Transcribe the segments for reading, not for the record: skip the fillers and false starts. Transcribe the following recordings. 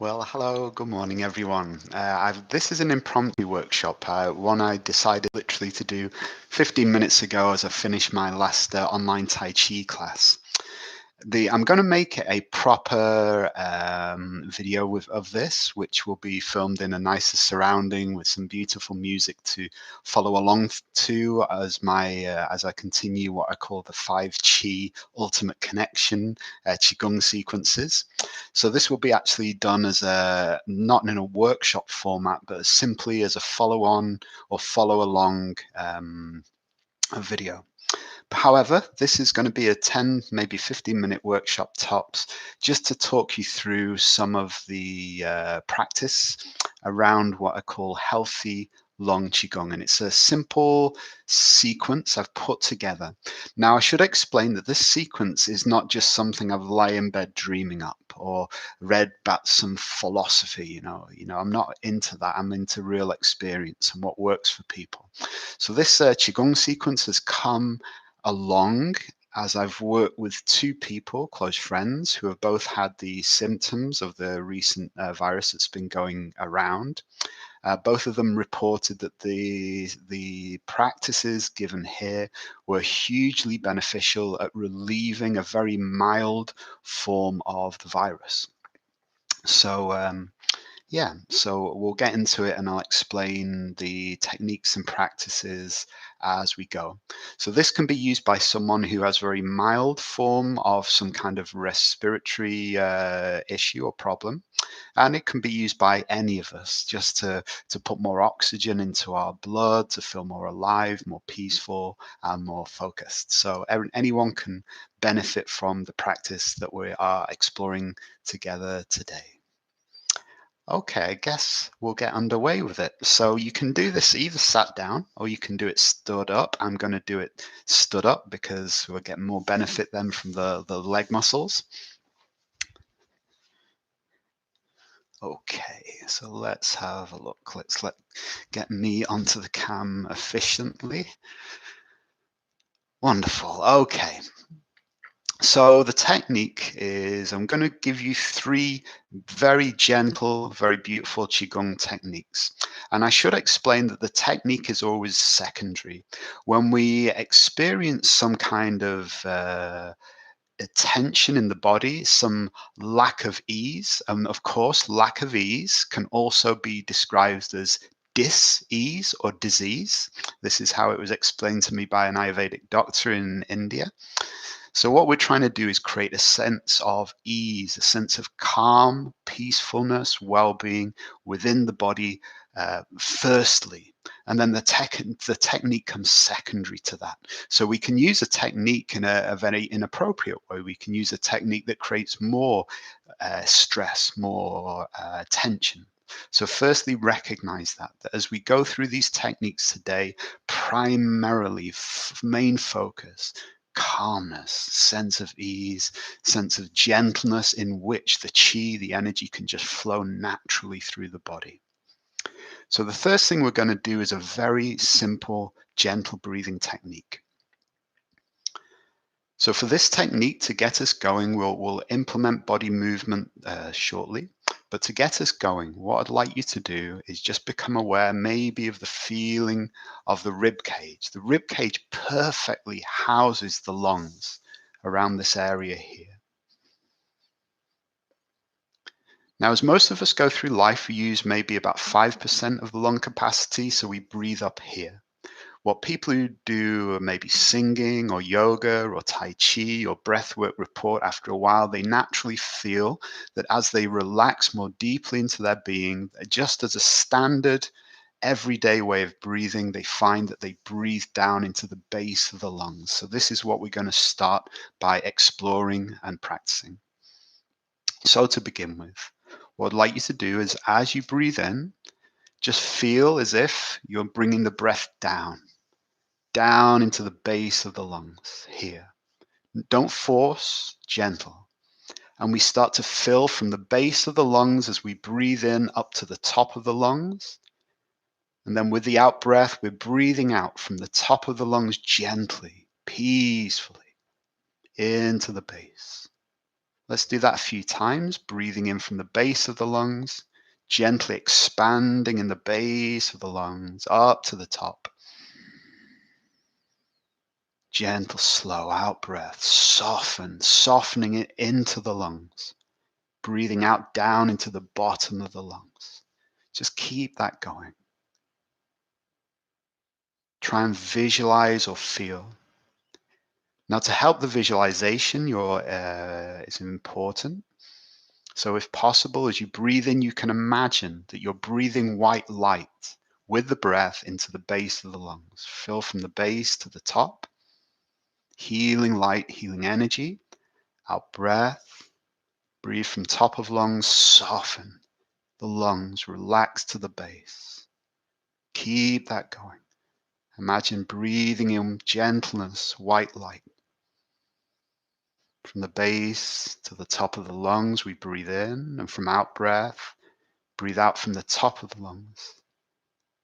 Well, hello, good morning, everyone. This is an impromptu workshop, one I decided literally to do 15 minutes ago as I finished my last online Tai Chi class. I'm going to make it a proper video of this, which will be filmed in a nicer surrounding with some beautiful music to follow along to as I continue what I call the 5 Qi Ultimate Connection Qigong sequences. So this will be actually done as not in a workshop format, but simply as a follow-on or follow-along a video. However, this is going to be a 10, maybe 15-minute workshop tops, just to talk you through some of the practice around what I call healthy long Qigong. And it's a simple sequence I've put together. Now, I should explain that this sequence is not just something I've lay in bed dreaming up or read about some philosophy. I'm not into that. I'm into real experience and what works for people. So this Qigong sequence has come along as I've worked with two people, close friends, who have both had the symptoms of the recent virus that's been going around. Both of them reported that the practices given here were hugely beneficial at relieving a very mild form of the virus. So we'll get into it and I'll explain the techniques and practices as we go. So this can be used by someone who has very mild form of some kind of respiratory issue or problem. And it can be used by any of us just to put more oxygen into our blood, to feel more alive, more peaceful, and more focused. So anyone can benefit from the practice that we are exploring together today. Okay, I guess we'll get underway with it. So you can do this either sat down or you can do it stood up. I'm going to do it stood up because we'll get more benefit then from the leg muscles. Okay, so let's have a look. Let's get me onto the cam efficiently. Wonderful. Okay. So the technique is I'm going to give you 3 very gentle, very beautiful Qigong techniques. And I should explain that the technique is always secondary. When we experience some kind of tension in the body, some lack of ease, and of course, lack of ease can also be described as dis-ease or disease. This is how it was explained to me by an Ayurvedic doctor in India. So what we're trying to do is create a sense of ease, a sense of calm, peacefulness, well-being within the body, firstly. And then the technique comes secondary to that. So we can use a technique in a very inappropriate way. We can use a technique that creates more stress, more tension. So firstly, recognize that as we go through these techniques today, primarily main focus, calmness, sense of ease, sense of gentleness in which the chi, the energy can just flow naturally through the body. So the first thing we're going to do is a very simple, gentle breathing technique. So for this technique to get us going, we'll implement body movement shortly. But to get us going, what I'd like you to do is just become aware maybe of the feeling of the rib cage. The rib cage perfectly houses the lungs around this area here. Now, as most of us go through life, we use maybe about 5% of the lung capacity, so we breathe up here. What people who do maybe singing or yoga or Tai Chi or breathwork report after a while, they naturally feel that as they relax more deeply into their being, just as a standard everyday way of breathing, they find that they breathe down into the base of the lungs. So this is what we're going to start by exploring and practicing. So to begin with, what I'd like you to do is as you breathe in, just feel as if you're bringing the breath down into the base of the lungs here. Don't force, gentle. And we start to fill from the base of the lungs as we breathe in up to the top of the lungs. And then with the out breath, we're breathing out from the top of the lungs gently, peacefully into the base. Let's do that a few times, breathing in from the base of the lungs, gently expanding in the base of the lungs up to the top. Gentle, slow out breath, softening it into the lungs, breathing out down into the bottom of the lungs. Just keep that going. Try and visualize or feel. Now, to help the visualization, is important. So if possible, as you breathe in, you can imagine that you're breathing white light with the breath into the base of the lungs. Fill from the base to the top. Healing light, healing energy. Out breath. Breathe from top of lungs. Soften the lungs. Relax to the base. Keep that going. Imagine breathing in gentleness, white light. From the base to the top of the lungs, we breathe in, and from out breath, breathe out from the top of the lungs,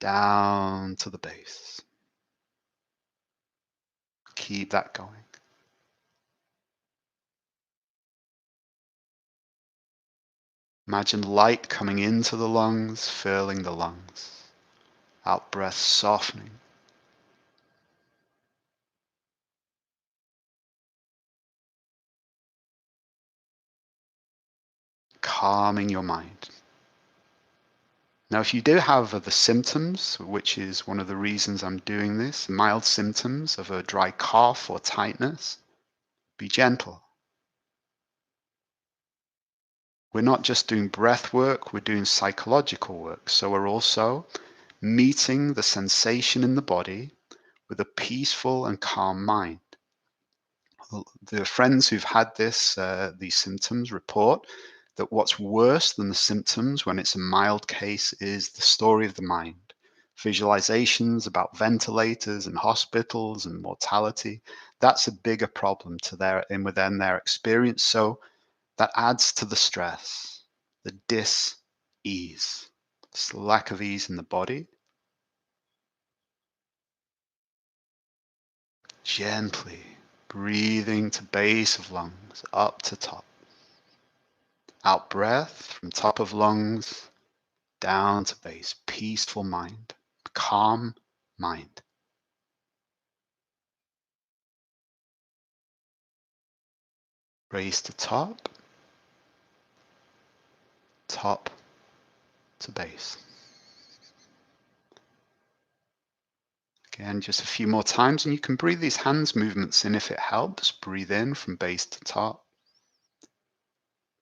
down to the base. Keep that going. Imagine light coming into the lungs, filling the lungs. Out breath, softening. Calming your mind. Now, if you do have the symptoms, which is one of the reasons I'm doing this, mild symptoms of a dry cough or tightness, be gentle. We're not just doing breath work, we're doing psychological work. So we're also meeting the sensation in the body with a peaceful and calm mind. The friends who've had these symptoms report that what's worse than the symptoms when it's a mild case is the story of the mind. Visualizations about ventilators and hospitals and mortality, that's a bigger problem within their experience. So that adds to the stress, the dis-ease, this lack of ease in the body. Gently breathing to base of lungs, up to top. Out breath from top of lungs, down to base. Peaceful mind, calm mind. Raise to top, top to base. Again, just a few more times, and you can breathe these hands movements in if it helps. Breathe in from base to top.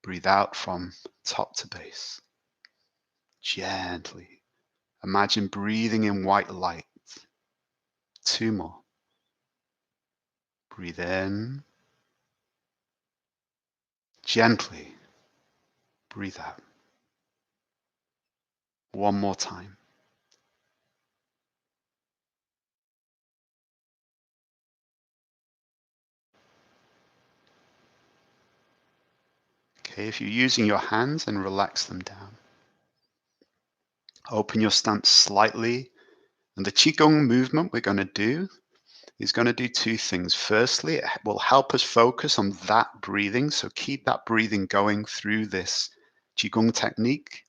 Breathe out from top to base. Gently. Imagine breathing in white light. 2 more. Breathe in. Gently. Breathe out. 1 more time. Okay, if you're using your hands, then relax them down. Open your stance slightly. And the Qigong movement we're going to do is going to do 2 things. Firstly, it will help us focus on that breathing. So keep that breathing going through this Qigong technique.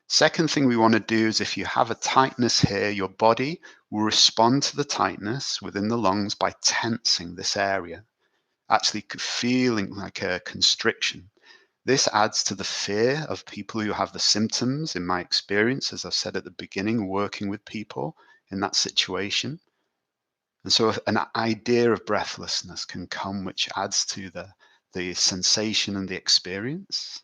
Second thing we want to do is if you have a tightness here, your body will respond to the tightness within the lungs by tensing this area, actually feeling like a constriction. This adds to the fear of people who have the symptoms, in my experience, as I said at the beginning, working with people in that situation. And so an idea of breathlessness can come, which adds to the sensation and the experience.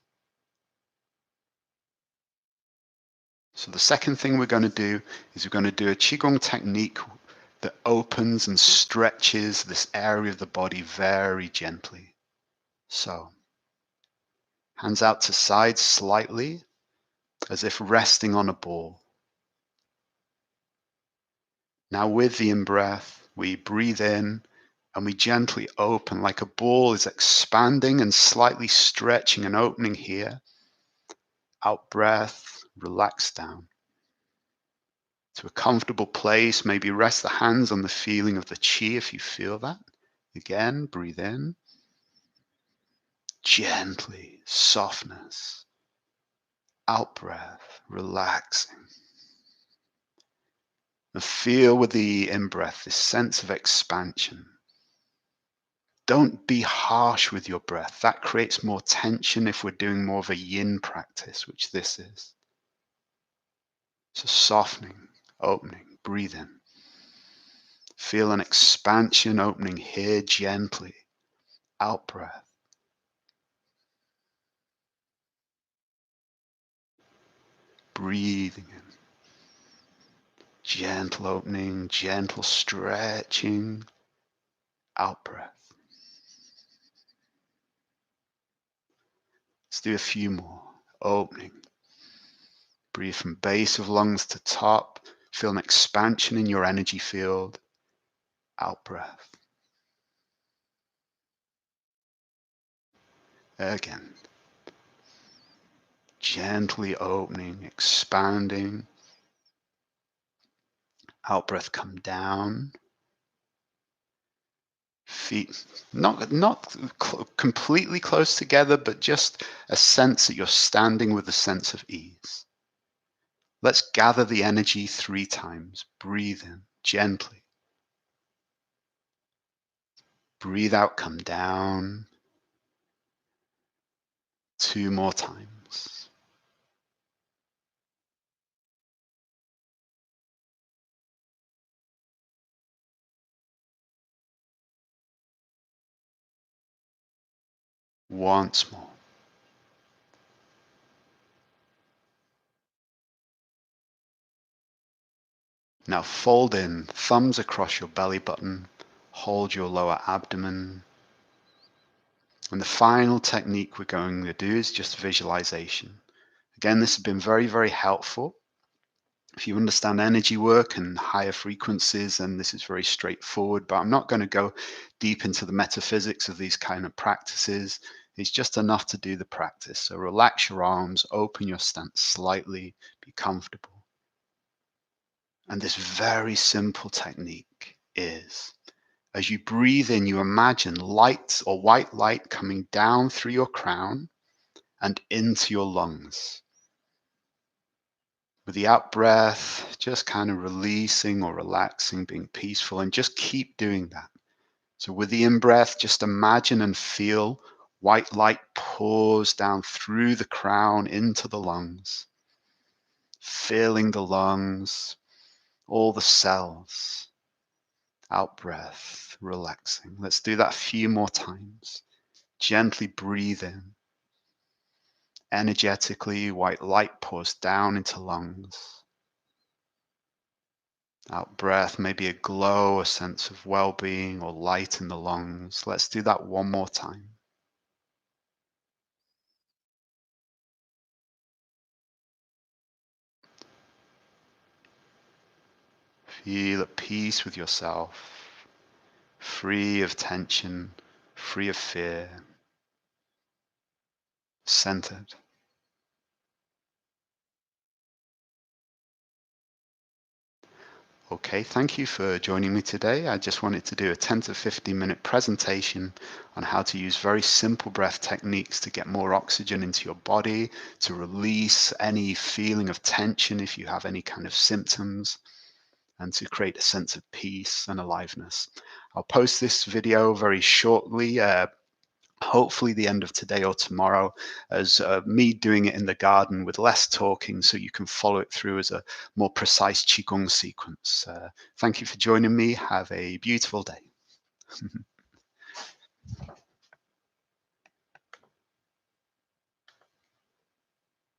So the second thing we're going to do is we're going to do a Qigong technique that opens and stretches this area of the body very gently. So hands out to sides slightly, as if resting on a ball. Now with the in-breath, we breathe in and we gently open like a ball is expanding and slightly stretching and opening here. Out breath, relax down to a comfortable place. Maybe rest the hands on the feeling of the chi if you feel that. Again, breathe in. Gently, softness. Out breath, relaxing. And feel with the in-breath this sense of expansion. Don't be harsh with your breath. That creates more tension if we're doing more of a yin practice, which this is. So softening, opening, breathe in. Feel an expansion opening here gently. Out breath. Breathing in. Gentle opening, gentle stretching. Out breath. Let's do a few more. Opening. Breathe from base of lungs to top. Feel an expansion in your energy field. Out breath. Again. Gently opening, expanding. Out breath, come down. Feet not completely close together, but just a sense that you're standing with a sense of ease. Let's gather the energy 3 times. Breathe in gently. Breathe out, come down. 2 more times. Once more. Now fold in, thumbs across your belly button. Hold your lower abdomen. And the final technique we're going to do is just visualization. Again, this has been very, very helpful. If you understand energy work and higher frequencies, then this is very straightforward, but I'm not going to go deep into the metaphysics of these kind of practices. It's just enough to do the practice. So relax your arms, open your stance slightly, be comfortable. And this very simple technique is, as you breathe in, you imagine light or white light coming down through your crown and into your lungs. With the out breath, just kind of releasing or relaxing, being peaceful, and just keep doing that. So with the in breath, just imagine and feel white light pours down through the crown into the lungs, filling the lungs, all the cells. Out breath, relaxing. Let's do that a few more times. Gently breathe in. Energetically, white light pours down into lungs. Out breath, maybe a glow, a sense of well-being or light in the lungs. Let's do that one more time. Feel at peace with yourself, free of tension, free of fear, centered. Okay, thank you for joining me today. I just wanted to do a 10 to 15 minute presentation on how to use very simple breath techniques to get more oxygen into your body, to release any feeling of tension if you have any kind of symptoms, and to create a sense of peace and aliveness. I'll post this video very shortly, hopefully the end of today or tomorrow, as me doing it in the garden with less talking, so you can follow it through as a more precise Qigong sequence. Thank you for joining me. Have a beautiful day.